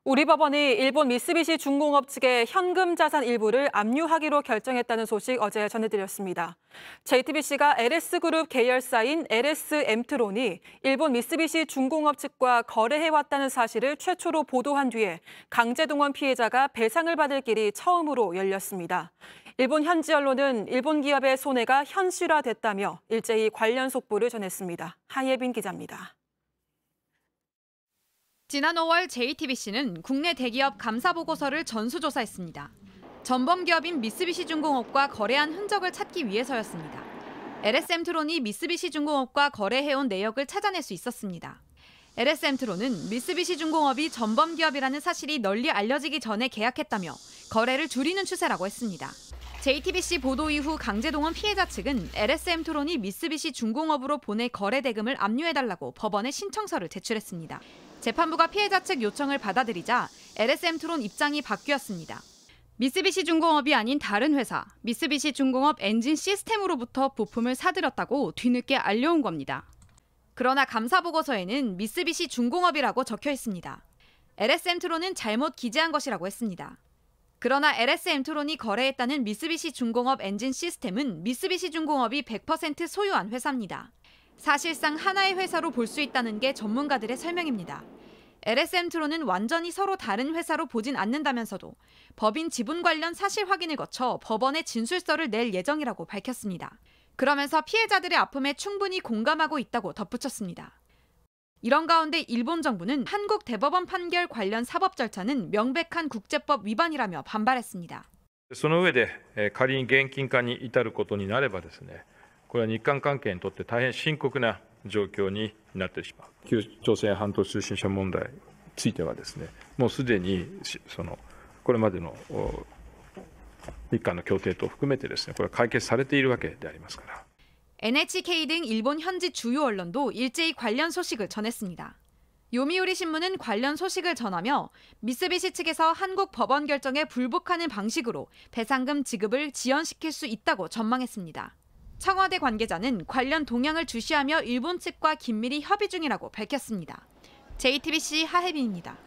우리 법원이 일본 미쓰비시 중공업 측의 현금 자산 일부를 압류하기로 결정했다는 소식 어제 전해드렸습니다. JTBC가 LS그룹 계열사인 LS엠트론이 일본 미쓰비시 중공업 측과 거래해왔다는 사실을 최초로 보도한 뒤에 강제동원 피해자가 배상을 받을 길이 처음으로 열렸습니다. 일본 현지 언론은 일본 기업의 손해가 현실화됐다며 일제히 관련 속보를 전했습니다. 하예빈 기자입니다. 지난 5월 JTBC는 국내 대기업 감사보고서를 전수조사했습니다. 전범기업인 미쓰비시중공업과 거래한 흔적을 찾기 위해서였습니다. LS엠트론이 미쓰비시중공업과 거래해온 내역을 찾아낼 수 있었습니다. LS엠트론은 미쓰비시중공업이 전범기업이라는 사실이 널리 알려지기 전에 계약했다며 거래를 줄이는 추세라고 했습니다. JTBC 보도 이후 강제동원 피해자 측은 LS엠트론이 미쓰비시중공업으로 보낼 거래 대금을 압류해달라고 법원에 신청서를 제출했습니다. 재판부가 피해자 측 요청을 받아들이자 LS엠트론 입장이 바뀌었습니다. 미쓰비시중공업이 아닌 다른 회사, 미쓰비시중공업 엔진 시스템으로부터 부품을 사들였다고 뒤늦게 알려온 겁니다. 그러나 감사보고서에는 미쓰비시중공업이라고 적혀 있습니다. LS엠트론은 잘못 기재한 것이라고 했습니다. 그러나 LS엠트론이 거래했다는 미쓰비시중공업 엔진 시스템은 미쓰비시중공업이 100% 소유한 회사입니다. 사실상 하나의 회사로 볼 수 있다는 게 전문가들의 설명입니다. LS엠트론은 완전히 서로 다른 회사로 보진 않는다면서도 법인 지분 관련 사실 확인을 거쳐 법원에 진술서를 낼 예정이라고 밝혔습니다. 그러면서 피해자들의 아픔에 충분히 공감하고 있다고 덧붙였습니다. 이런 가운데 일본 정부는 한국 대법원 판결 관련 사법 절차는 명백한 국제법 위반이라며 반발했습니다. その上で仮に現金化に至ることになればですね、これは日韓関係にとって大変深刻な状況になってしまう。旧朝鮮半島通信社問題についてはですね、もうすでにこれまでの日韓の協定と含めてですね、これは解決されているわけでありますから。NHK 등 일본 현지 주요 언론도 일제히 관련 소식을 전했습니다. 요미우리 신문은 관련 소식을 전하며 미쓰비시 측에서 한국 법원 결정에 불복하는 방식으로 배상금 지급을 지연시킬 수 있다고 전망했습니다. 청와대 관계자는 관련 동향을 주시하며 일본 측과 긴밀히 협의 중이라고 밝혔습니다. JTBC 하혜빈입니다.